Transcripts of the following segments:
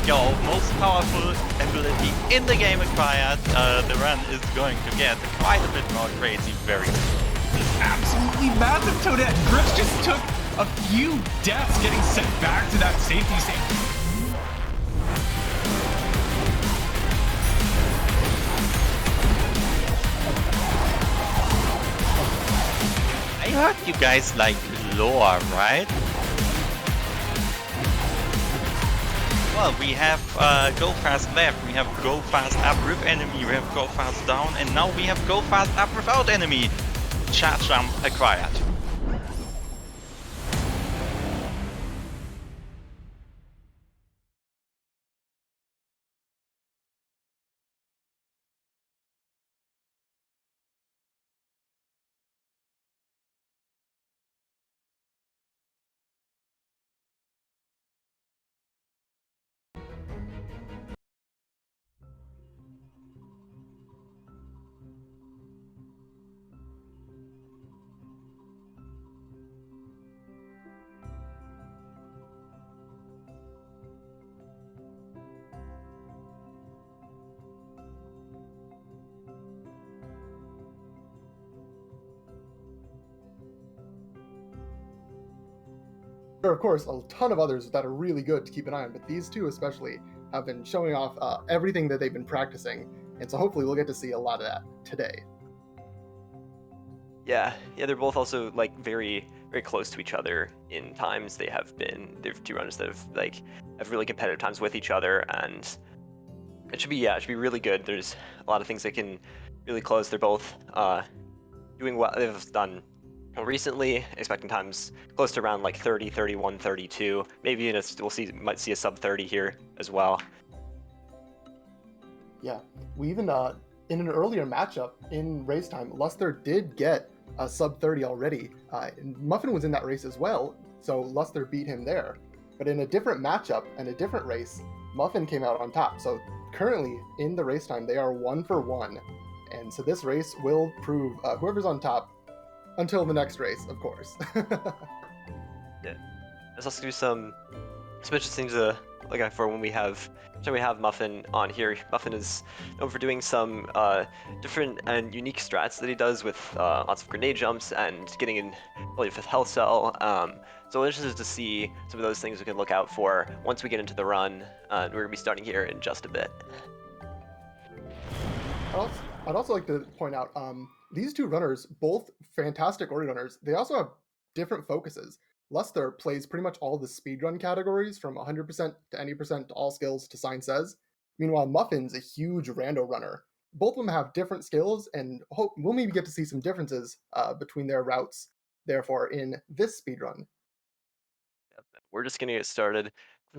Yo, most powerful ability in the game acquired. The run is going to get quite a bit more crazy very soon. Absolutely massive, Toadette. Grips just took a few deaths getting sent back to that safety stage. I heard you guys like lore, right? Well, we have go fast left, we have go fast up with enemy, we have go fast down, and now we have go fast up without enemy. Charge jump acquired. There are, of course, a ton of others that are really good to keep an eye on, but these two especially have been showing off everything that they've been practicing, and so hopefully we'll get to see a lot of that today. Yeah, they're both also like very close to each other in times. They're two runners that have really competitive times with each other, and it should be really good. There's a lot of things that can really close. They're both doing well. They've done well recently, expecting times close to around like 30, 31, 32. Maybe might see a sub 30 here as well. Yeah, we even in an earlier matchup in race time, Lusther did get a sub 30 already. And Muffin was in that race as well, so Lusther beat him there. But in a different matchup and a different race, Muffin came out on top. So currently in the race time, they are 1-for-1. And so this race will prove whoever's on top until the next race, of course. Yeah, there's also gonna be some interesting things to look out for when we have Muffin on here. Muffin is known for doing some different and unique strats that he does with lots of grenade jumps and getting in really fifth health cell. So we're interested to see some of those things we can look out for once we get into the run. We're gonna be starting here in just a bit. I'd also like to point out these two runners, both fantastic Ori runners, they also have different focuses. Lusther plays pretty much all the speedrun categories from 100% to any percent to all skills to Sign Says. Meanwhile, Muffin's a huge rando runner. Both of them have different skills, and we'll maybe get to see some differences between their routes, therefore, in this speedrun. We're just gonna get started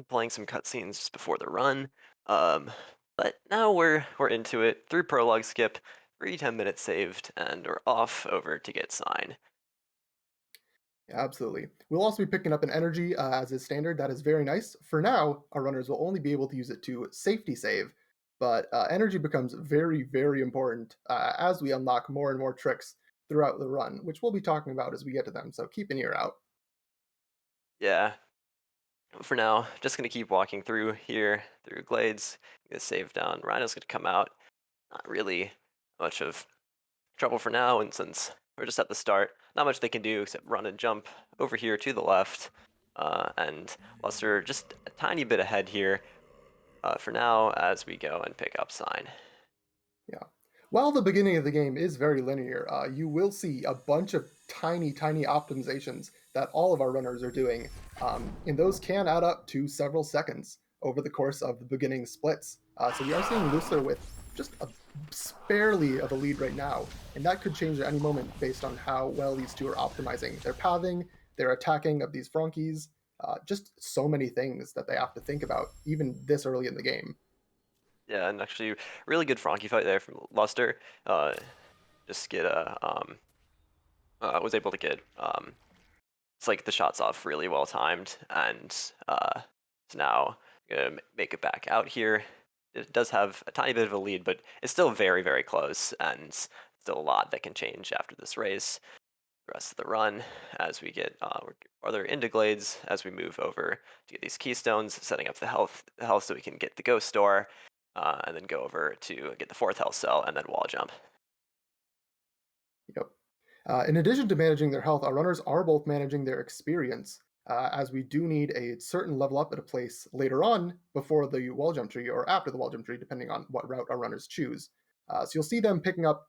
playing some cutscenes just before the run. But now we're into it. 3 prologue skip, 10 minutes saved, and we're off over to get Sign. Yeah, absolutely. We'll also be picking up an energy as is standard. That is very nice. For now, our runners will only be able to use it to safety save, but energy becomes very, very important as we unlock more and more tricks throughout the run, which we'll be talking about as we get to them, so keep an ear out. Yeah. For now, just gonna keep walking through here, through glades, get save down. Rhino's gonna come out. Not really much of trouble for now, and since we're just at the start, not much they can do except run and jump over here to the left. And Lusther just a tiny bit ahead here for now as we go and pick up Sign. Yeah. While the beginning of the game is very linear, you will see a bunch of tiny, tiny optimizations that all of our runners are doing, and those can add up to several seconds over the course of the beginning splits. So we are seeing Lusther with just a barely of a lead right now, and that could change at any moment based on how well these two are optimizing their pathing, their attacking of these Frankies, just so many things that they have to think about, even this early in the game. Yeah, and actually really good Frankie fight there from Lusther. Just get was able to get it's like the shots off really well timed, and so now gonna make it back out here. It does have a tiny bit of a lead, but it's still very close, and still a lot that can change after this race. the rest of the run as we get farther into glades as we move over to get these keystones, setting up the health so we can get the ghost store, and then go over to get the 4th health cell and then wall jump. Yep. In addition to managing their health, our runners are both managing their experience, as we do need a certain level up at a place later on before the wall jump tree or after the wall jump tree, depending on what route our runners choose. So you'll see them picking up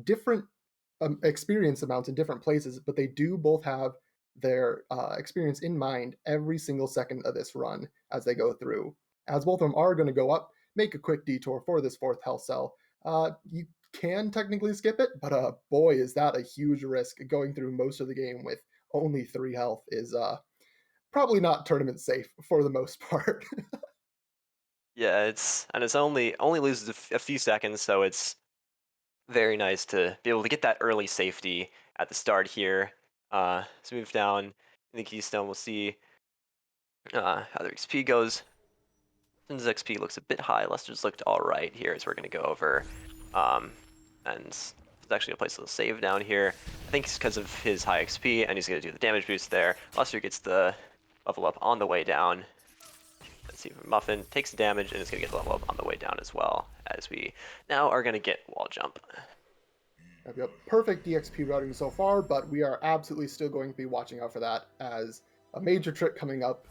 different experience amounts in different places, but they do both have their experience in mind every single second of this run as they go through. As both of them are going to go up, make a quick detour for this 4th health cell. You can technically skip it, but boy, is that a huge risk. Going through most of the game with only 3 health is probably not tournament safe for the most part. Yeah, it's only loses a few seconds, so it's very nice to be able to get that early safety at the start here. Let's move down in the keystone. We'll see how their XP goes. Since XP looks a bit high, Luster's looked all right here as we're going to go over. And it's actually a place to save down here. I think it's because of his high XP, and he's going to do the damage boost there. Luster gets the level up on the way down. Let's see if Muffin takes the damage, and it's going to get the level up on the way down as well, as we now are going to get wall jump. Yep. Perfect DXP routing so far, but we are absolutely still going to be watching out for that as a major trick coming up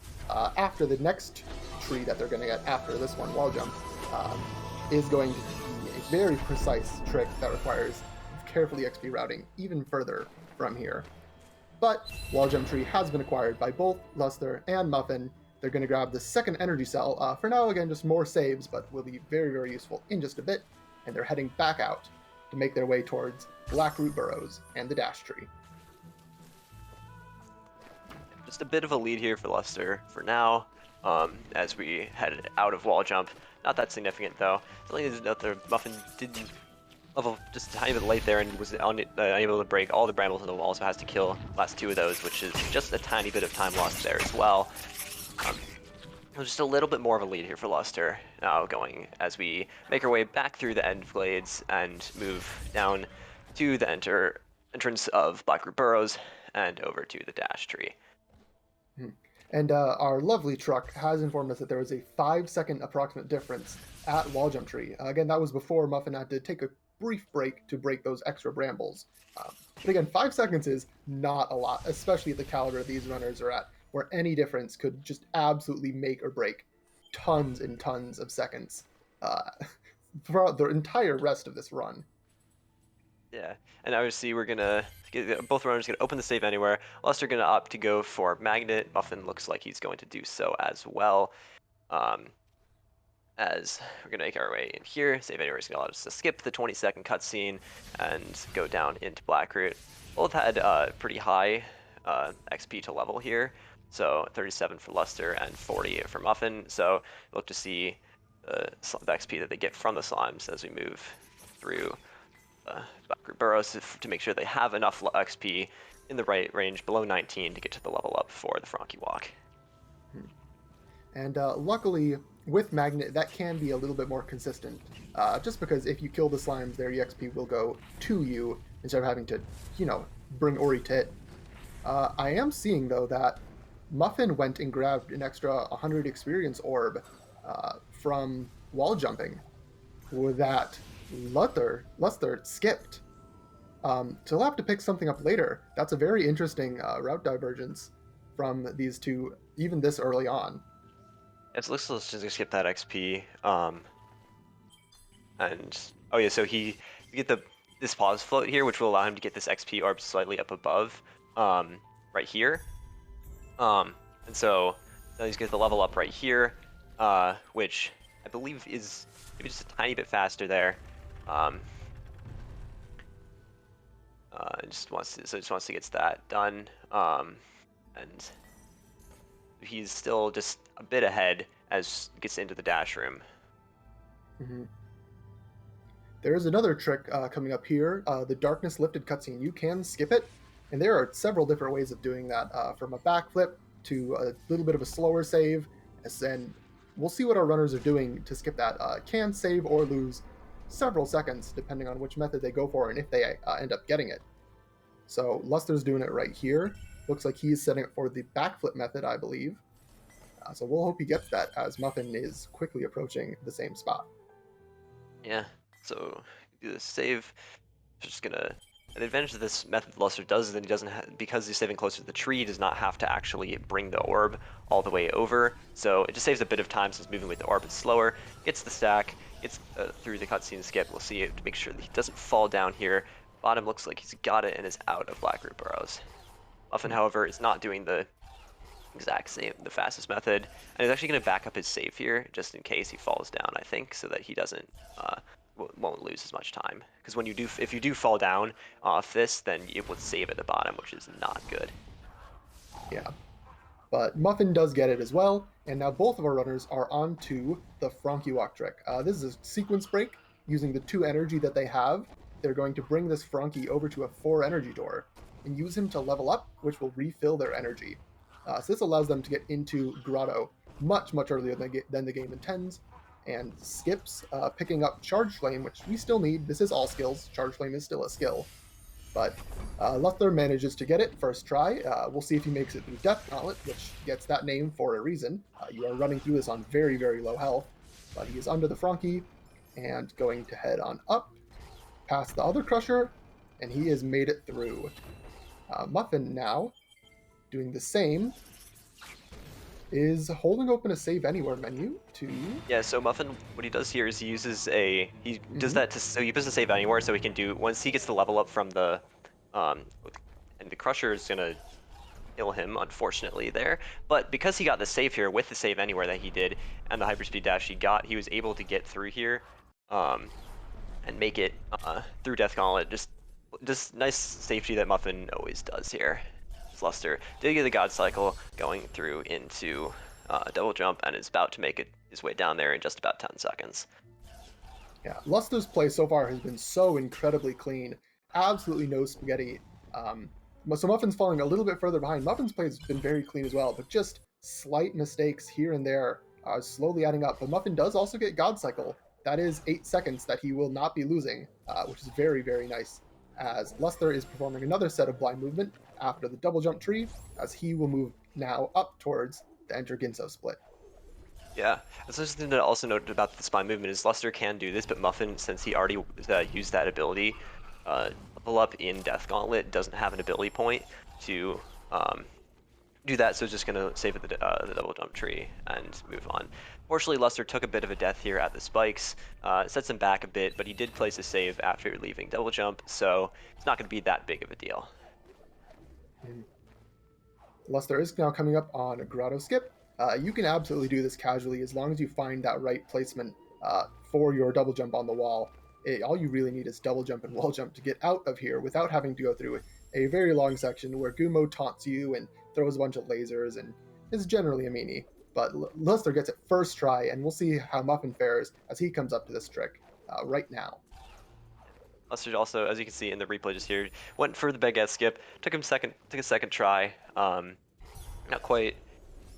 after the next tree that they're going to get after this one, wall jump, is going to be a very precise trick that requires carefully XP routing even further from here. But wall jump tree has been acquired by both Lusther and Muffin. They're going to grab the 2nd energy cell. For now, again, just more saves, but will be very, very useful in just a bit. And they're heading back out to make their way towards Blackroot Burrows and the dash tree. Just a bit of a lead here for Lusther for now, as we head out of wall jump. Not that significant though. Something to note there, Muffin did level just a tiny bit late there and was unable to break all the brambles in the wall, so has to kill the last 2 of those, which is just a tiny bit of time lost there as well. Just a little bit more of a lead here for Lusther now going as we make our way back through the end glades and move down to the entrance of Blackroot Burrows and over to the dash tree. And our lovely truck has informed us that there was a 5-second approximate difference at wall jump tree. Again, that was before Muffin had to take a brief break to break those extra brambles. But again, 5 seconds is not a lot, especially at the caliber these runners are at, where any difference could just absolutely make or break tons and tons of seconds throughout the entire rest of this run. Yeah, and obviously we're gonna both runners gonna open the save anywhere. Lusther gonna opt to go for magnet. Muffin looks like he's going to do so as well. As we're gonna make our way in here, save anywhere is gonna allow us to skip the 20-second cutscene and go down into Blackroot. Both had pretty high XP to level here, so 37 for Lusther and 40 for Muffin. So look to see the XP that they get from the slimes as we move through Blackroot Burrows to make sure they have enough XP in the right range below 19 to get to the level up for the Frankie Walk. And luckily, with Magnet, that can be a little bit more consistent. Just because if you kill the slimes, their EXP will go to you instead of having to, bring Ori to it. I am seeing, though, that Muffin went and grabbed an extra 100 experience orb from wall jumping that Lusther skipped. So he'll have to pick something up later. That's a very interesting route divergence from these two, even this early on. It looks like let's just skip that XP. And oh yeah, so you get this pause float here, which will allow him to get this XP orb slightly up above, right here. And so now he's get the level up right here, which I believe is maybe just a tiny bit faster there. Just wants to get that done. And he's still just a bit ahead as he gets into the dash room. Mm-hmm. There is another trick coming up here, the Darkness Lifted cutscene. You can skip it, and there are several different ways of doing that, from a backflip to a little bit of a slower save, and we'll see what our runners are doing to skip that. Can save or lose several seconds, depending on which method they go for and if they end up getting it. So Lusther's doing it right here. Looks like he's setting it for the backflip method, I believe. So we'll hope he gets that as Muffin is quickly approaching the same spot. Yeah, so do the save. Just gonna. The advantage of this method Lusther does is that he doesn't because he's saving closer to the tree, he does not have to actually bring the orb all the way over. So it just saves a bit of time since moving with the orb is slower. Gets the stack, gets through the cutscene skip. We'll see it to make sure that he doesn't fall down here. Bottom looks like he's got it and is out of Black Root Burrows. Muffin, however, is not doing the exact same, the fastest method, and he's actually going to back up his save here just in case he falls down, I think, so that he doesn't won't lose as much time. Because when you do, if you do fall down off this, then you will save at the bottom, which is not good. Yeah. But Muffin does get it as well, and now both of our runners are onto the Frankie Walk trick. This is a sequence break. Using the 2 energy that they have, they're going to bring this Frankie over to a 4 energy door and use him to level up, which will refill their energy. So this allows them to get into Grotto much earlier than the game intends, and skips picking up Charge Flame, which we still need. This is all skills. Charge Flame is still a skill. But Lusther manages to get it first try. We'll see if he makes it through Death Gauntlet, which gets that name for a reason. You are running through this on very low health, but he is under the Frankie and going to head on up past the other Crusher, and he has made it through. Muffin now, doing the same, is holding open a Save Anywhere menu to... Yeah, so Muffin, what he does here is he uses a... He does that to... So he uses a Save Anywhere so he can do... Once he gets the level up from the... and the Crusher is going to kill him, unfortunately, there. But because he got the save here with the Save Anywhere that he did and the Hyperspeed Dash he got, he was able to get through here and make it through Death Gauntlet. Just nice safety that Muffin always does here. Lusther did get the God Cycle going through into double jump and is about to make his way down there in just about 10 seconds. Yeah, Lusther's play so far has been so incredibly clean. Absolutely no spaghetti. So Muffin's falling a little bit further behind. Muffin's play has been very clean as well, but just slight mistakes here and there, slowly adding up. But Muffin does also get God Cycle. That is 8 seconds that he will not be losing, which is very nice, as Lusther is performing another set of blind movement after the double jump tree, as he will move now up towards the Enter Ginso split. Yeah, that's something to also note about the spine movement is Lusther can do this, but Muffin, since he already used that ability, level up in Death Gauntlet, doesn't have an ability point to do that, so it's just going to save at the double jump tree and move on. Fortunately, Lusther took a bit of a death here at the spikes, sets him back a bit, but he did place a save after leaving double jump, so it's not going to be that big of a deal. Lusther is now coming up on a Grotto skip. You can absolutely do this casually as long as you find that right placement for your double jump on the wall. All you really need is double jump and wall jump to get out of here without having to go through a very long section where Gumo taunts you and throws a bunch of lasers and is generally a meanie. But Lusther gets it first try, and we'll see how Muffin fares as he comes up to this trick right now. Lusther also, as you can see in the replay just here, went for the baguette skip, took a second try. Not quite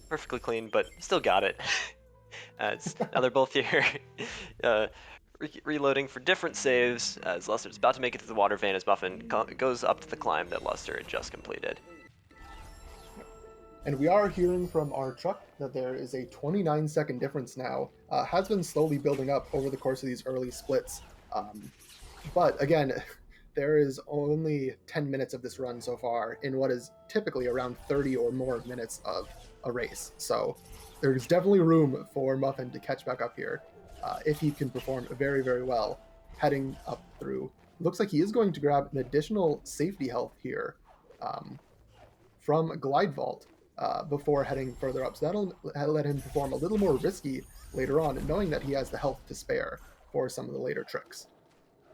perfectly clean, but still got it. Now they're both here reloading for different saves as Luster's about to make it to the water vein as Muffin goes up to the climb that Lusther had just completed. And we are hearing from our truck that there is a 29-second difference now. Has been slowly building up over the course of these early splits. But again, there is only 10 minutes of this run so far in what is typically around 30 or more minutes of a race. So there's definitely room for Muffin to catch back up here if he can perform very well heading up through. Looks like he is going to grab an additional safety health here from Glide Vault before heading further up. So that'll let him perform a little more risky later on, and knowing that he has the health to spare for some of the later tricks.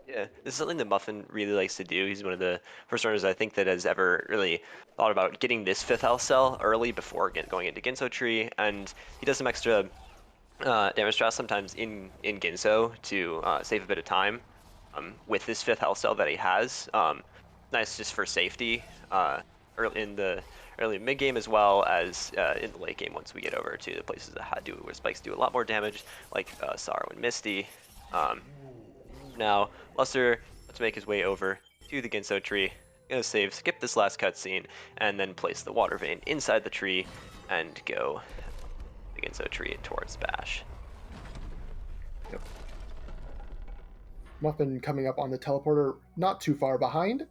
Yeah, this is something that Muffin really likes to do. He's one of the first runners I think that has ever really thought about getting this 5th health cell early before going into Ginso Tree, and he does some extra damage stress sometimes in Ginso to save a bit of time with this 5th health cell that he has. Nice just for safety early in the mid game as well as in the late game once we get over to the places that where spikes do a lot more damage, like Sorrow and Misty. Now, Lusther, let's make his way over to the Ginso tree. gonna save, skip this last cutscene, and then place the water vein inside the tree and go the Ginso tree towards Bash. Yep. Muffin coming up on the teleporter, not too far behind,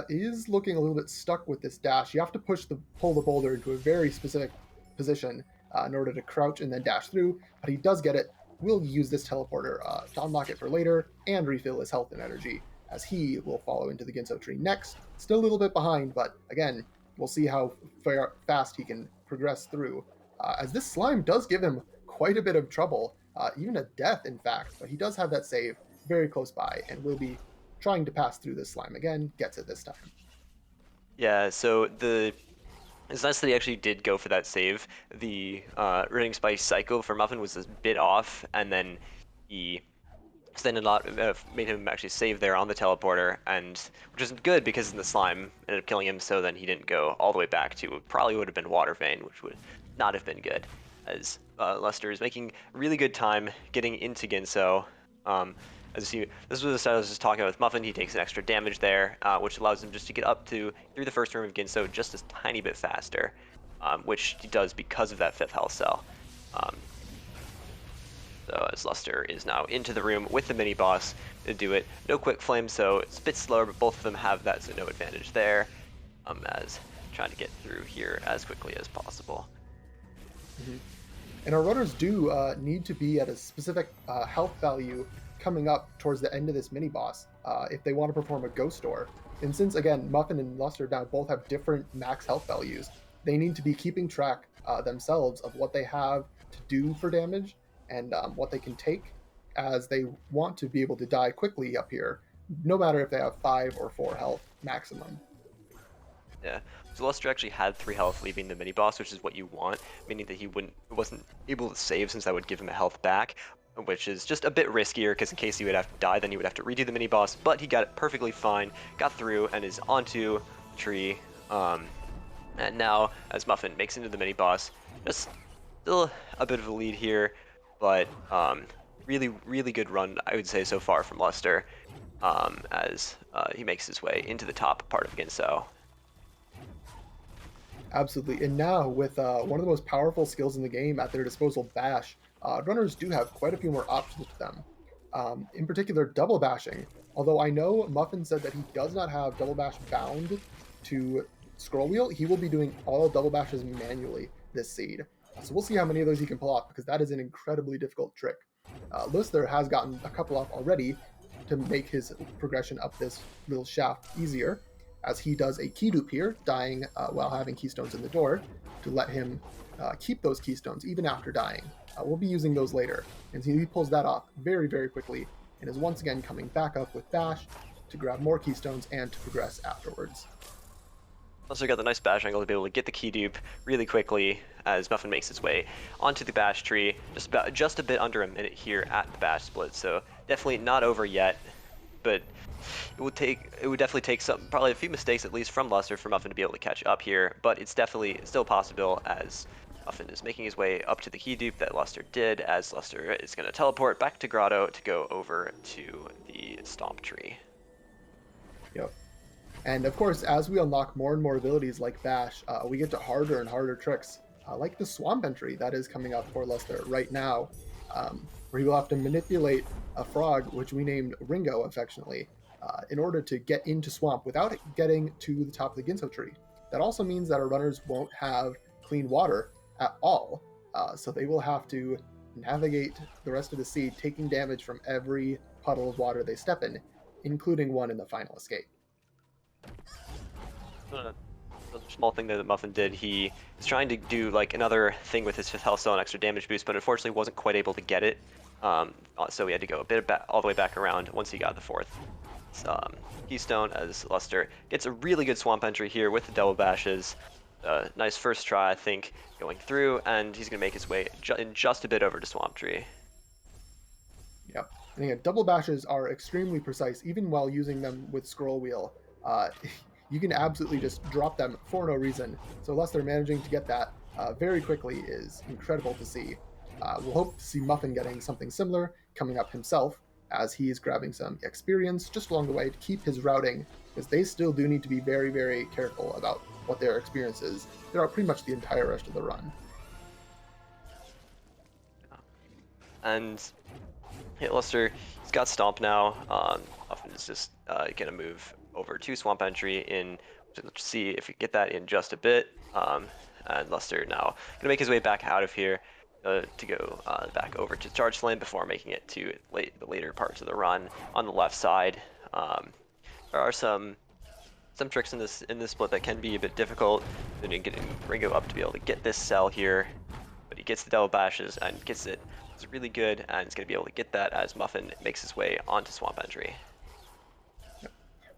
is looking a little bit stuck with this dash. You have to pull the boulder into a very specific position in order to crouch and then dash through, but he does get it. We'll use this teleporter to unlock it for later and refill his health and energy, as he will follow into the Ginso tree next. Still a little bit behind, but again, we'll see how fast he can progress through, as this slime does give him quite a bit of trouble, even a death, in fact, but he does have that save very close by, and will be trying to pass through this slime again. Gets it this time. Yeah, so it's nice that he actually did go for that save. The running spice cycle for Muffin was a bit off, and then he extended a lot, made him actually save there on the teleporter, and which isn't good because the slime ended up killing him. So then he didn't go all the way back to probably would have been water vein, which would not have been good. As Lusther is making really good time getting into Ginso. As you see, this was what I was just talking about with Muffin. He takes an extra damage there, which allows him just to get up through the first room of Ginso just a tiny bit faster, which he does because of that 5th health cell. So as Lusther is now into the room with the mini boss to do it. No quick flame, so it's a bit slower, but both of them have that, so no advantage there. As trying to get through here as quickly as possible. Mm-hmm. And our runners do need to be at a specific health value coming up towards the end of this mini boss if they want to perform a ghost door. And since again Muffin and Lusther now both have different max health values, they need to be keeping track themselves of what they have to do for damage and what they can take, as they want to be able to die quickly up here, no matter if they have 5 or 4 health maximum. Yeah, so Lusther actually had 3 health leaving the mini boss, which is what you want, meaning that he wasn't able to save, since that would give him a health back, which is just a bit riskier because in case he would have to die, then he would have to redo the mini boss. But he got it perfectly fine, got through, and is onto the tree. And now, as Muffin makes into the mini boss, just still a bit of a lead here, but really, really good run, I would say, so far from Lusther, as he makes his way into the top part of Ginso. Absolutely. And now, with one of the most powerful skills in the game at their disposal, Bash, runners do have quite a few more options to them. In particular, double bashing. Although I know Muffin said that he does not have double bash bound to scroll wheel, he will be doing all double bashes manually this seed. So we'll see how many of those he can pull off, because that is an incredibly difficult trick. Lusther has gotten a couple off already to make his progression up this little shaft easier, as he does a key dupe here, dying while having keystones in the door, to let him keep those keystones even after dying. We'll be using those later, and he pulls that off very, very quickly, and is once again coming back up with Bash to grab more keystones and to progress afterwards. Also got the nice bash angle to be able to get the key dupe really quickly as Muffin makes his way onto the bash tree. Just a bit under a minute here at the bash split, so definitely not over yet. But it would definitely take probably a few mistakes at least from Lusther for Muffin to be able to catch up here. But it's definitely still possible, as Muffin is making his way up to the key dupe that Lusther did, as Lusther is going to teleport back to Grotto to go over to the stomp tree. Yep. And of course, as we unlock more and more abilities like Bash, we get to harder and harder tricks, like the swamp entry that is coming up for Lusther right now, where he will have to manipulate a frog, which we named Ringo affectionately, in order to get into swamp without getting to the top of the Ginso tree. That also means that our runners won't have clean water at all, so they will have to navigate the rest of the seed, taking damage from every puddle of water they step in, including one in the final escape. A small thing that Muffin did, he was trying to do like another thing with his 5th health cell, an extra damage boost, but unfortunately wasn't quite able to get it. So he had to go a bit back, all the way back around once he got the 4th keystone, as Lusther gets a really good swamp entry here with the double bashes. Nice first try, I think, going through, and he's going to make his way in just a bit over to swamp tree. Yep. And again, double bashes are extremely precise, even while using them with scroll wheel. You can absolutely just drop them for no reason. So Lusther managing to get that very quickly is incredible to see. We'll hope to see Muffin getting something similar coming up himself, as he's grabbing some experience just along the way to keep his routing because they still do need to be very, very careful about what their experience is throughout pretty much the entire rest of the run. And hit Lusther, he's got Stomp now. Muffin is just gonna move over to Swamp Entry in. Let's see if we get that in just a bit. And Lusther now gonna make his way back out of here to go back over to Charge Flame before making it to the later parts of the run on the left side. There are some tricks in this split that can be a bit difficult. Then getting Ringo up to be able to get this cell here, but he gets the double bashes and gets it. It's really good, and he's going to be able to get that as Muffin makes his way onto Swamp Entry.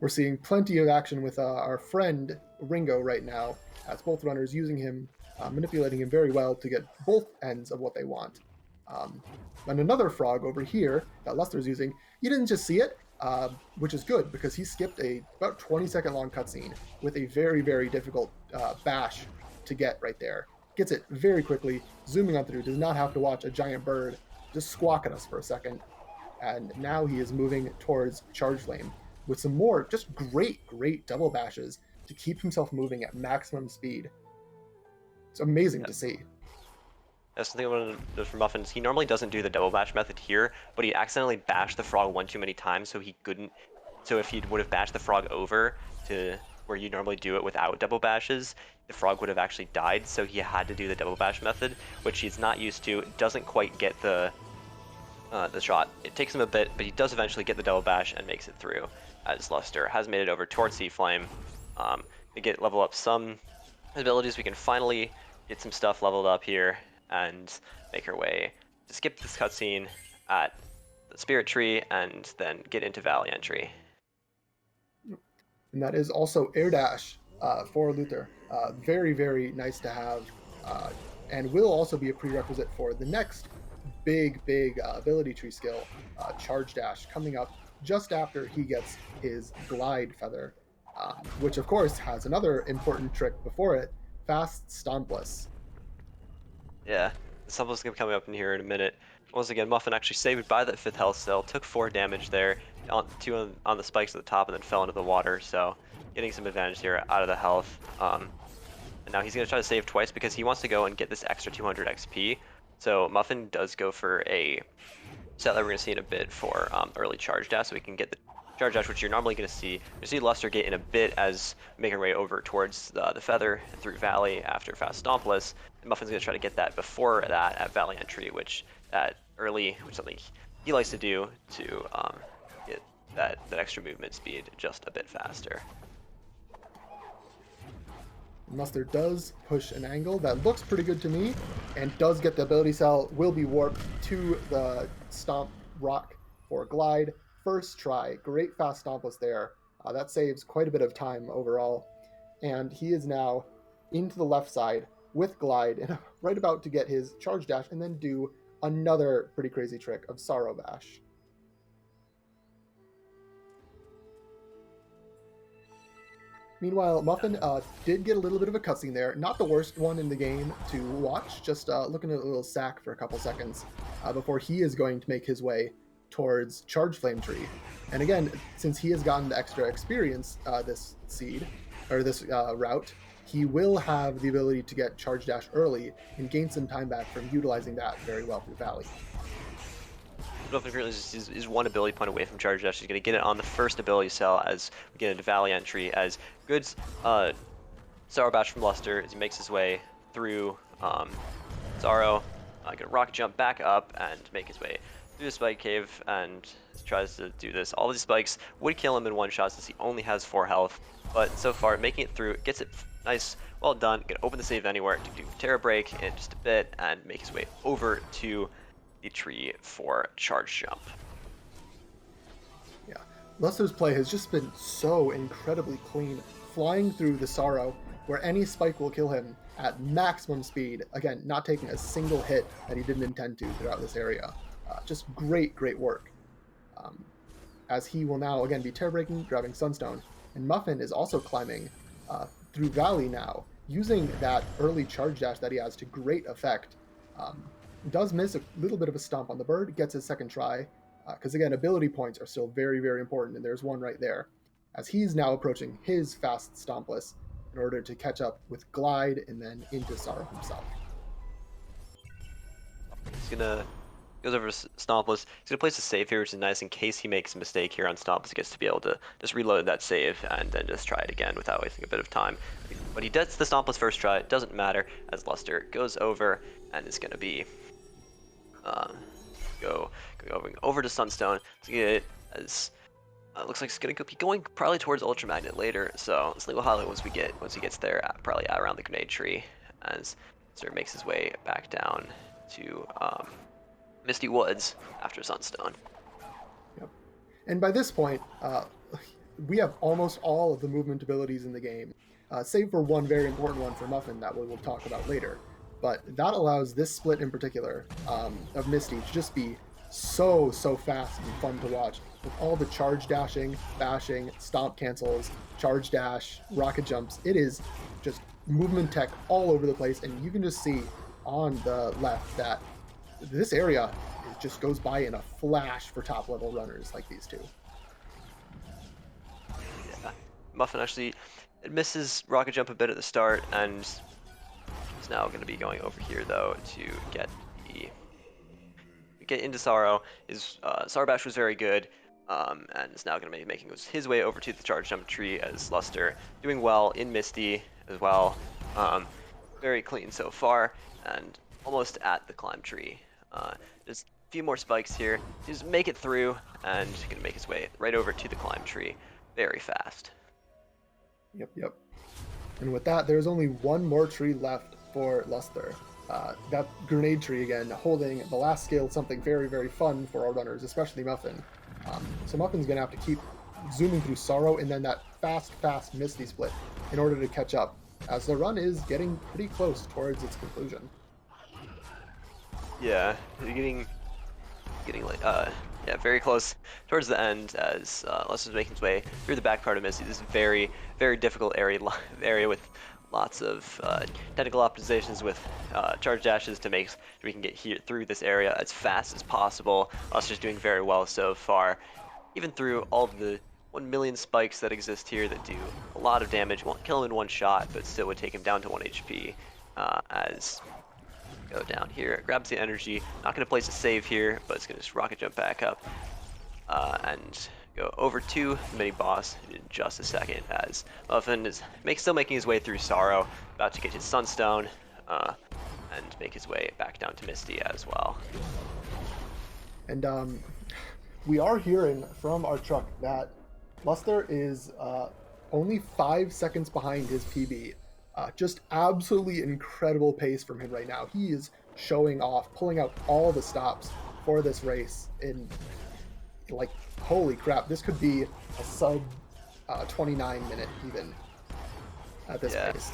We're seeing plenty of action with our friend Ringo right now, as both runners using him, manipulating him very well to get both ends of what they want. And another frog over here that Lusther's using, you didn't just see it, which is good because he skipped a about 20-second long cutscene with a very, very difficult bash to get right there. Gets it very quickly, zooming on through, does not have to watch a giant bird just squawk at us for a second. And now he is moving towards Charge Flame with some more just great, great double bashes to keep himself moving at maximum speed. It's amazing to see. That's something I want to note for Muffins. He normally doesn't do the double bash method here, but he accidentally bashed the frog one too many times, so he couldn't. So if he would have bashed the frog over to where you normally do it without double bashes, the frog would have actually died. So he had to do the double bash method, which he's not used to. Doesn't quite get the shot. It takes him a bit, but he does eventually get the double bash and makes it through. As Lusther has made it over towards Sea Flame, to level up some abilities, we can finally get some stuff leveled up here and make our way to skip this cutscene at the Spirit Tree and then get into Valley Entry. And that is also Air Dash for Luther. Very, very nice to have, and will also be a prerequisite for the next big ability tree skill, Charge Dash, coming up just after he gets his Glide Feather, which of course has another important trick before it, Fast Stompless. Yeah, the Stompless is coming up in here in a minute. Once again, Muffin actually saved by that 5th health cell, took 4 damage there, two on the spikes at the top, and then fell into the water, so getting some advantage here out of the health. And now he's going to try to save twice because he wants to go and get this extra 200 XP. So Muffin does go for a set that we're going to see in a bit for early Charge Dash, so we can get the Charge Dash, which you're normally going to see. You see Lusther get in a bit as making our way over towards the Feather through Valley after Fast Stompless. And Muffin's going to try to get that before that at Valley Entry, which is something he likes to do to get that extra movement speed just a bit faster. Lusther does push an angle that looks pretty good to me, and does get the ability cell, will be warped to the Stomp Rock for Glide. First try, great Fast Stompless there. That saves quite a bit of time overall. And he is now into the left side with Glide, and right about to get his Charge Dash, and then do another pretty crazy trick of Sorrow Bash. Meanwhile, Muffin did get a little bit of a cutscene there. Not the worst one in the game to watch, just looking at a little sack for a couple seconds before he is going to make his way towards Charge Flame Tree. And again, since he has gotten the extra experience this route, he will have the ability to get Charge Dash early and gain some time back from utilizing that very well through Valley. Muffin currently is 1 ability point away from Charge Dash. He's going to get it on the first ability cell as we get into Valley Entry, as good Sorrow Bash from Lusther as he makes his way through Sorrow. Going to rocket jump back up and make his way through the spike cave, and tries to do this. All these spikes would kill him in one shot since he only has 4 health, but so far making it through, gets it nice, well done. Going to open the save anywhere to do Terra Break in just a bit and make his way over to the tree for Charge Jump. Yeah, Lusther's play has just been so incredibly clean, flying through the Sorrow where any spike will kill him at maximum speed. Again, not taking a single hit that he didn't intend to throughout this area. Just great work. As he will now again be Terra Breaking, grabbing Sunstone, and Muffin is also climbing through Valley now, using that early Charge Dash that he has to great effect. Does miss a little bit of a stomp on the bird, gets his second try, because again, ability points are still very important, and there's one right there. as he's now approaching his fast Stompless in order to catch up with Glide and then into Sorrow himself. He's gonna goes over to Stompless. He's gonna place a save here, which is nice in case he makes a mistake here on Stompless. He gets to be able to just reload that save and then just try it again without wasting a bit of time. But he gets the Stompless first try. It doesn't matter as Lusther goes over and is gonna be going over to Sunstone to get it as looks like it's gonna be going probably towards Ultramagnet later. So let's leave a highlight once he gets there, probably around the grenade tree, as Lusther makes his way back down to Misty Woods after Sunstone. Yep. And by this point, we have almost all of the movement abilities in the game, save for one very important one for Muffin that we will talk about later. But that allows this split in particular of Misty to just be so fast and fun to watch, with all the charge dashing, bashing, stomp cancels, charge dash, rocket jumps. It is just movement tech all over the place, and you can just see on the left that this area just goes by in a flash for top level runners like these two. Yeah. Muffin actually misses rocket jump a bit at the start, and is now going to be going over here though to get into Sorrow. His Sorrow Bash was very good, and is now going to be making his way over to the charge jump tree as Lusther doing well in Misty as well. Very clean so far, and almost at the climb tree. Just a few more spikes here. Just make it through, and gonna make his way right over to the climb tree very fast. Yep. And with that, there's only one more tree left for Lusther. That grenade tree again, holding the last scale, something very fun for our runners, especially Muffin. So Muffin's gonna have to keep zooming through Sorrow and then that fast Misty split in order to catch up, as the run is getting pretty close towards its conclusion. Yeah, getting like very close towards the end as Lusther's making his way through the back part of Misty. This is very difficult area with lots of technical optimizations with charge dashes to make sure we can get through this area as fast as possible. Lusther's doing very well so far, even through all of the 1 million spikes that exist here that do a lot of damage. Won't kill him in one shot, but still would take him down to 1 HP as go down here, grabs the energy, not going to place a save here, but it's going to just rocket jump back up and go over to the mini boss in just a second as Muffin is still making his way through Sorrow, about to get his Sunstone and make his way back down to Misty as well. And we are hearing from our truck that Lusther is only 5 seconds behind his PB. Just absolutely incredible pace from him right now. He is showing off, pulling out all the stops for this race in, like, holy crap, this could be a sub 29 minute even at this pace.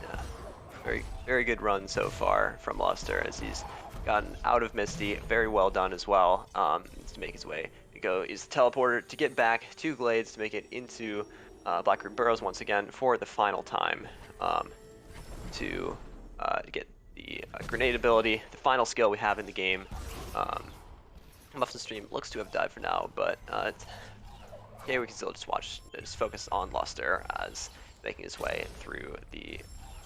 Yeah, very good run so far from Lusther as he's gotten out of Misty. Very well done as well. To make his way is teleporter to get back to Glades to make it into Blackroot Burrows once again for the final time to get the grenade ability, the final skill we have in the game. Muffin's stream looks to have died for now, but okay, we can still just focus on Lusther as making his way through the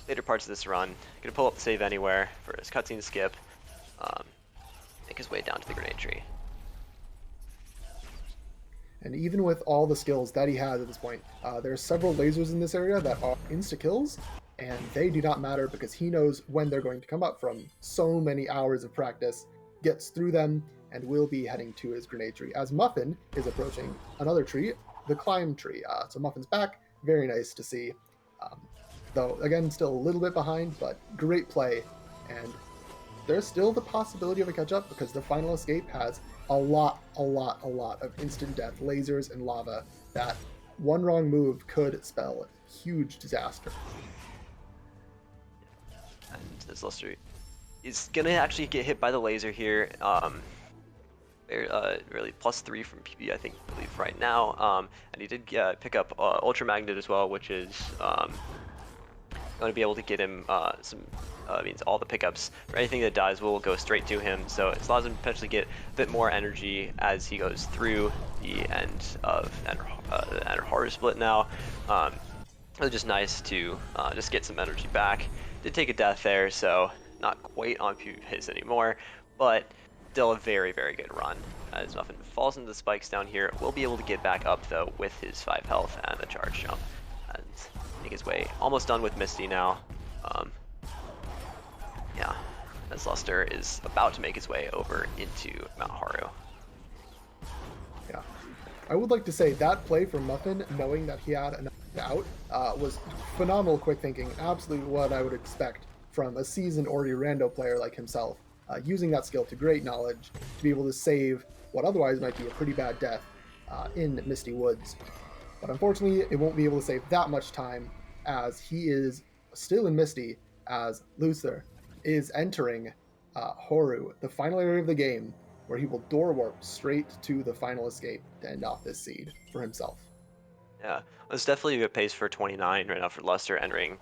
later parts of this run. Gonna pull up the save anywhere for his cutscene skip, make his way down to the grenade tree. And even with all the skills that he has at this point, there are several lasers in this area that are insta-kills, and they do not matter because he knows when they're going to come up from so many hours of practice, gets through them, and will be heading to his grenade tree. As Muffin is approaching another tree, the climb tree. So Muffin's back, very nice to see. Though, again, still a little bit behind, but great play. And there's still the possibility of a catch-up because the final escape has a lot of instant death lasers and lava that one wrong move could spell huge disaster. And this Lusther is gonna actually get hit by the laser here. Really +3 from PB, I believe right now. And he did pick up Ultramagnet as well, which is going to be able to get him means all the pickups for anything that dies will go straight to him. So it allows him to potentially get a bit more energy as he goes through the end of the Ender Horror split now. It's just nice to just get some energy back. Did take a death there, so not quite on PB pace anymore, but still a very, very good run. As Muffin falls into the spikes down here, will be able to get back up though with his 5 health and the charge jump, and make his way almost done with Misty now. Yeah, as Lusther is about to make his way over into Mount Haru. Yeah, I would like to say that play from Muffin, knowing that he had enough out, was phenomenal quick thinking, absolutely what I would expect from a seasoned Ori rando player like himself, using that skill to great knowledge to be able to save what otherwise might be a pretty bad death in Misty Woods. But unfortunately, it won't be able to save that much time, as he is still in Misty, as Lusther is entering Horu, the final area of the game, where he will door warp straight to the final escape to end off this seed for himself. Yeah, it's definitely a good pace for 29 right now for Lusther, entering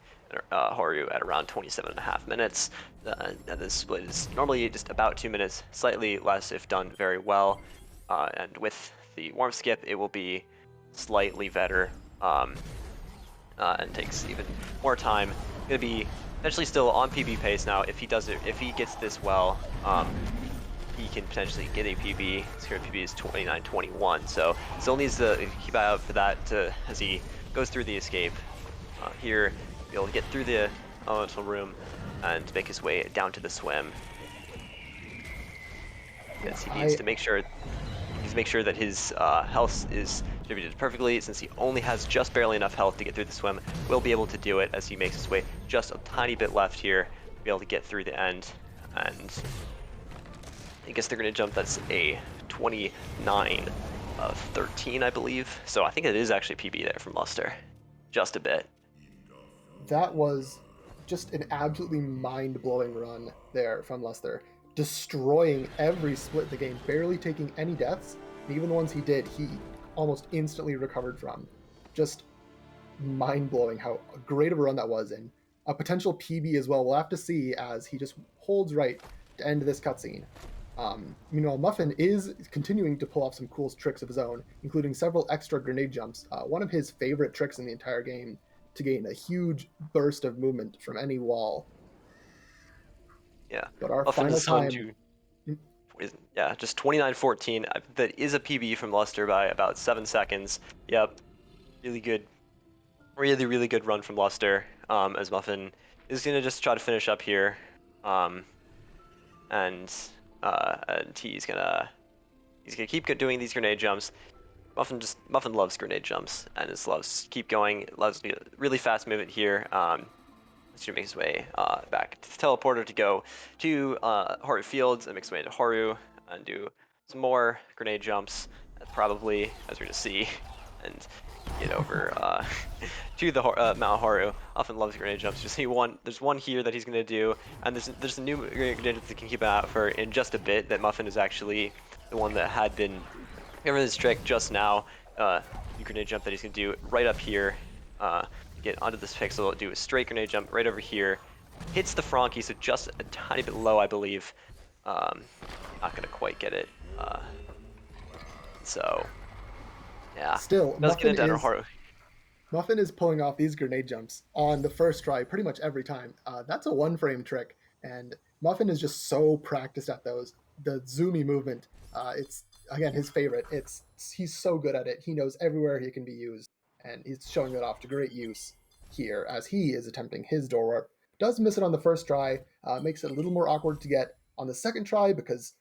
Horu at around 27.5 minutes. And this split is normally just about 2 minutes, slightly less if done very well. And with the warm skip, it will be slightly better and takes even more time. Going to be potentially still on PB pace now. If he does it, if he gets this well, he can potentially get a PB. His current PB is 29.21, so still needs to keep an eye out for that as he goes through the escape. Here, be able to get through the elemental room and make his way down to the swim. Yes, he needs to make sure that his health is distributed perfectly, since he only has just barely enough health to get through the swim. Will be able to do it as he makes his way just a tiny bit left here to be able to get through the end. And I guess they're going to jump. That's a 29 of 13, I believe. So I think it is actually PB there from Lusther, just a bit. That was just an absolutely mind-blowing run there from Lusther, destroying every split in the game, barely taking any deaths, and even the ones he did, he almost instantly recovered from. Just mind-blowing how great of a run that was, and a potential PB as well. We'll have to see as he just holds right to end this cutscene. Meanwhile, Muffin is continuing to pull off some cool tricks of his own, including several extra grenade jumps, one of his favorite tricks in the entire game, to gain a huge burst of movement from any wall. Yeah, But our Muffin final is going time... yeah, just 29.14. That is a PB from Lusther by about 7 seconds. Yep, really good, really good run from Lusther. As Muffin is going to just try to finish up here. And he's gonna keep doing these grenade jumps. Muffin loves grenade jumps and just loves keep going. Loves really fast movement here. He's gonna make his way back to the teleporter to go to Haru Fields and make his way into Haru and do some more grenade jumps, probably, as we're gonna see, and get over to the Mount Haru. Often loves grenade jumps. Just see one. There's one here that he's gonna do, and there's a new grenade that you can keep an eye out for in just a bit. That Muffin is actually the one that had been given this trick just now. New grenade jump that he's gonna do right up here. Get onto this pixel, do a straight grenade jump right over here. Hits the Frankie, so just a tiny bit low, I believe. Not gonna quite get it. So. Yeah. Still, Muffin is pulling off these grenade jumps on the first try pretty much every time. That's a one-frame trick, and Muffin is just so practiced at those. The zoomy movement, it's, again, his favorite. He's so good at it. He knows everywhere he can be used, and he's showing that off to great use here as he is attempting his door warp. Does miss it on the first try, makes it a little more awkward to get on the second try because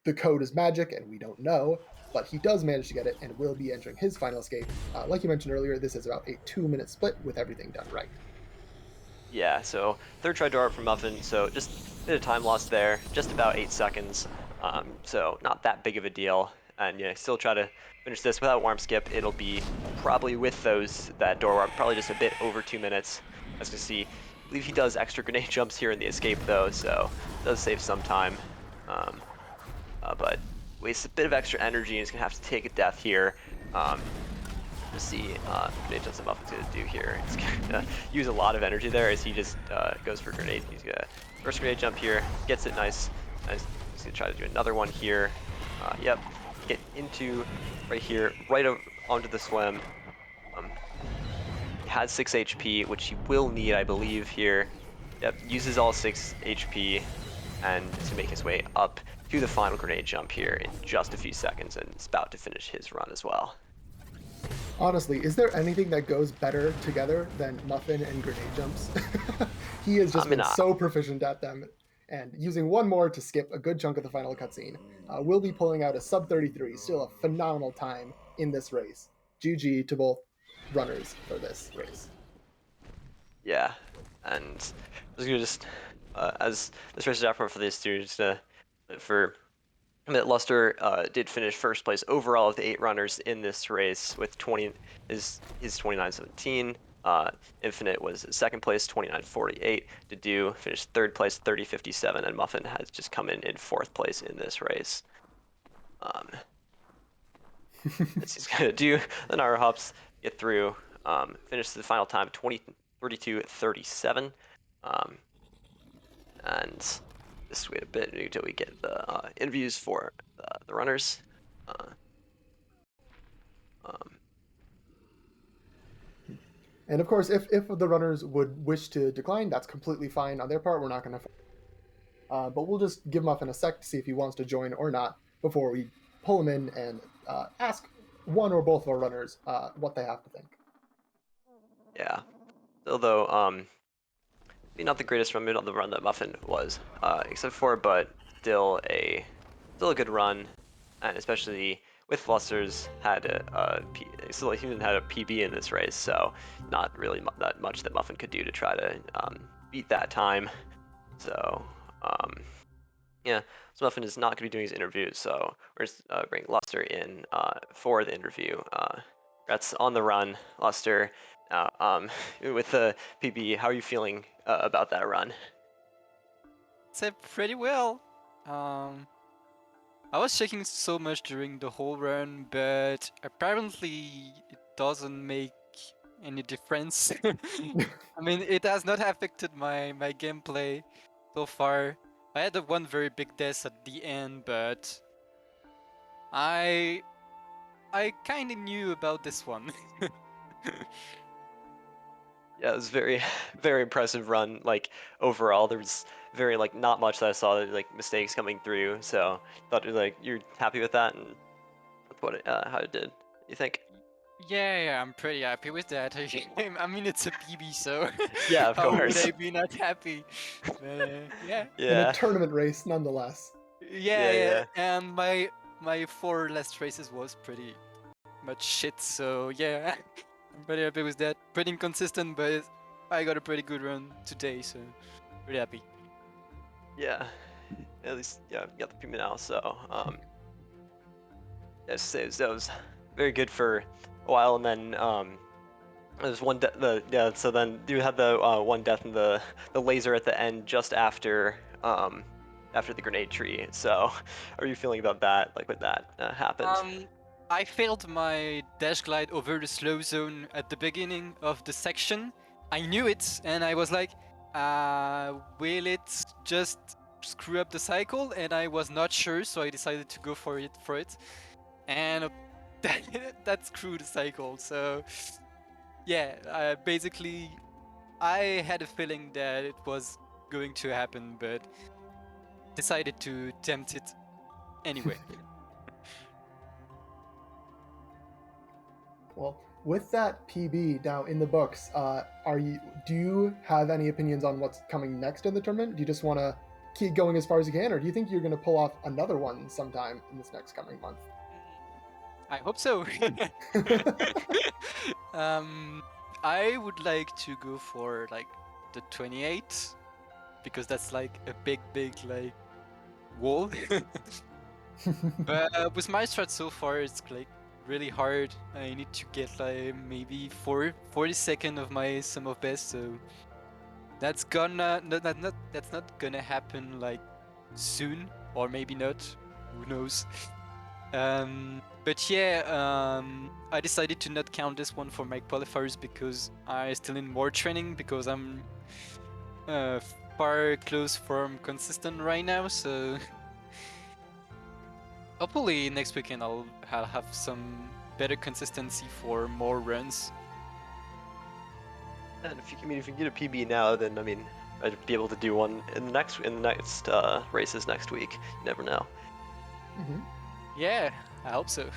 the code is magic and we don't know, but he does manage to get it and will be entering his final escape. Like you mentioned earlier, this is about a 2-minute split with everything done right. Yeah, so third try door up from Muffin, so just a bit of time lost there, just about 8 seconds, so not that big of a deal. And yeah, still try to finish this without warm skip. It'll be probably with that door warp, probably just a bit over 2 minutes. As you can see, I believe he does extra grenade jumps here in the escape though, so it does save some time. But wastes a bit of extra energy and is going to have to take a death here. to see Grenade Jumps that Muffin's gonna do here. He's gonna use a lot of energy there as he just goes for grenade. He's gonna first grenade jump here, gets it nice. He's gonna try to do another one here. Yep, get into right here, right onto the swim. He has 6 HP, which he will need, I believe, here. Yep, uses all 6 HP and to make his way up to the final grenade jump here in just a few seconds, and is about to finish his run as well. Honestly, is there anything that goes better together than Muffin and grenade jumps? He has just been so proficient at them. And using one more to skip a good chunk of the final cutscene, we'll be pulling out a sub 33, still a phenomenal time in this race. GG to both runners for this race. Yeah, and just as this race is out for this series, for Lusther did finish first place overall of the 8 runners in this race with his 29:17. Infinite was second place, 29:48. Dedu finished third place, 30:57, and Muffin has just come in fourth place in this race. He's gonna do the Naru hops, get through, finish the final time 32:37, and just wait a bit until we get the interviews for the runners. And of course, if the runners would wish to decline, that's completely fine on their part. We're not going to. But we'll just give Muffin a sec to see if he wants to join or not before we pull him in and ask one or both of our runners what they have to think. Yeah. Although, maybe not the greatest run on the run that Muffin was, except for, but still a good run, and especially with Lusther's still even had a PB in this race, so not really that much that Muffin could do to try to beat that time. So yeah, so Muffin is not going to be doing his interview, so we're just bringing Lusther in for the interview. Congrats on the run, Lusther. With the PB, how are you feeling about that run? Say pretty well. I was checking so much during the whole run, but apparently it doesn't make any difference. I mean, it has not affected my gameplay so far. I had one very big death at the end, but I kind of knew about this one. Yeah, it was very, very impressive run. Like overall, there was very not much that I saw mistakes coming through. So thought you're happy with that and with what how it did. You think? Yeah, I'm pretty happy with that. I mean, it's a PB, so Yeah, of how would course. I be not happy? But, yeah. In a tournament race, nonetheless. Yeah. And my 4 last races was pretty much shit, so yeah, I'm pretty happy with that. Pretty inconsistent, but I got a pretty good run today, so pretty happy. Yeah, at least you got the PB now, so yes, that was very good for a while, and then there's one so then you had the one death in the laser at the end just after the grenade tree. So how are you feeling about that, when that happened? I failed my dash glide over the slow zone at the beginning of the section. I knew it, and I was like, will it just screw up the cycle? And I was not sure, so I decided to go for it. And that screwed the cycle. So yeah, basically, I had a feeling that it was going to happen, but decided to attempt it anyway. Well, with that PB now in the books, do you have any opinions on what's coming next in the tournament? Do you just want to keep going as far as you can, or do you think you're going to pull off another one sometime in this next coming month? I hope so. I would like to go for the 28 because that's a big wall. But with my strat so far, it's really hard. I need to get maybe 40 seconds of my sum of best, so that's not gonna happen soon, or maybe not. Who knows? But yeah, I decided to not count this one for my qualifiers because I still need more training because I'm far close from consistent right now. So hopefully next weekend I'll have some better consistency for more runs. And if you get a PB now, then I mean, I'd be able to do one in the next races next week. You never know. Hmm. Yeah, I hope so.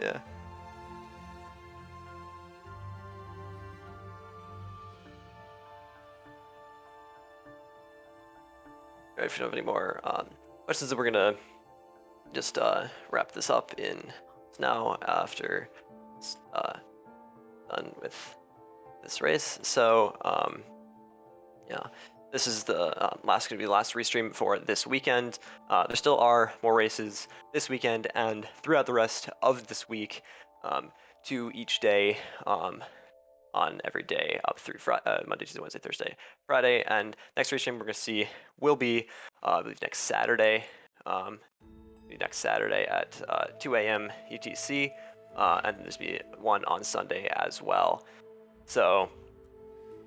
Yeah. Alright, if you don't have any more questions, then we're gonna just wrap this up in now after done with this race. So yeah, this is the gonna be the last restream for this weekend. There still are more races this weekend and throughout the rest of this week, 2 each day. On every day up through Monday, Tuesday, Wednesday, Thursday, Friday, and next restream we're gonna see will be I believe next Saturday. Next Saturday at 2 a.m. UTC, and there's be one on Sunday as well. So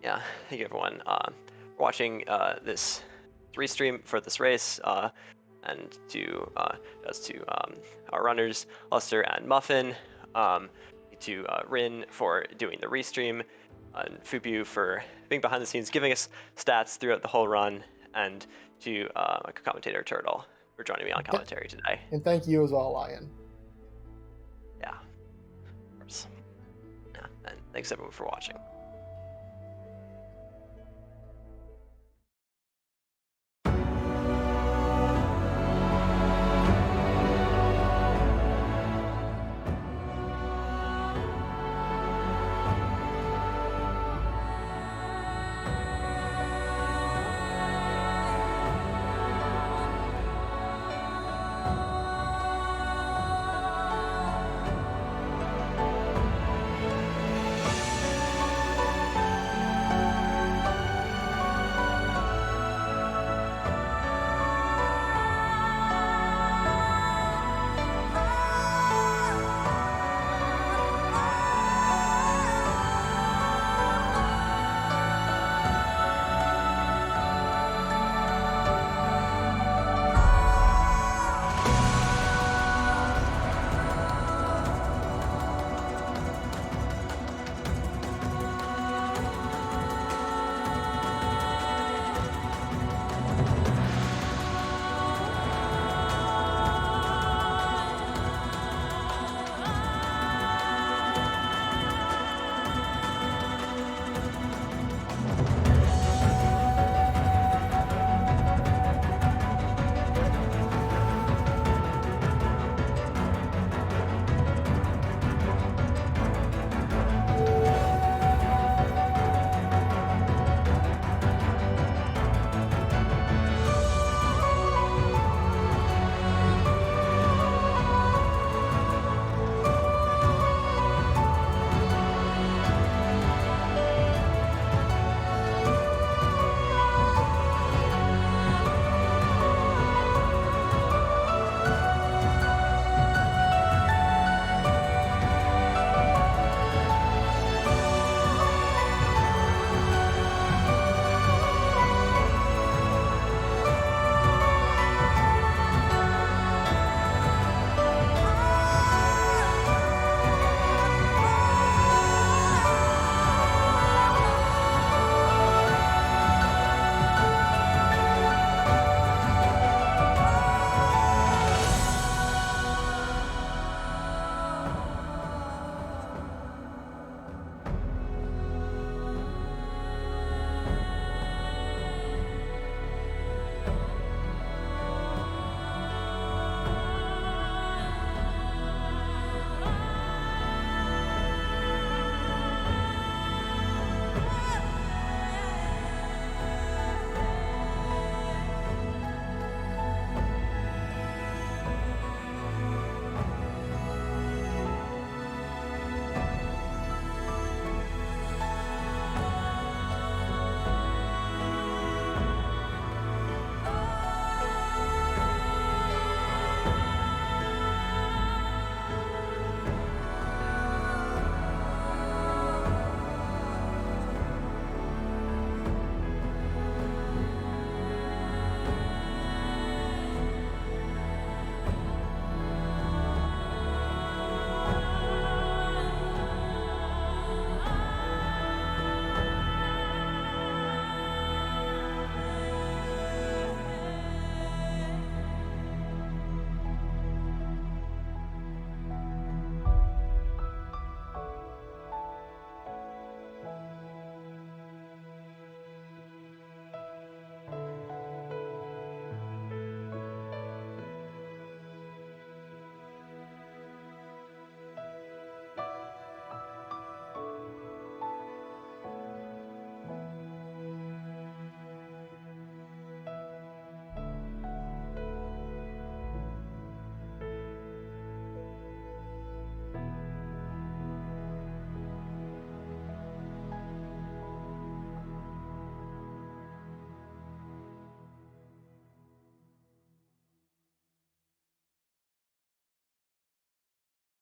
yeah, thank you everyone for watching this restream for this race, and to our runners Lusther and Muffin, to Rin for doing the restream, and Fubu for being behind the scenes, giving us stats throughout the whole run, and to my commentator Turtle for joining me on commentary today. And thank you as well, Lion. Yeah, of course. Yeah, and thanks everyone for watching.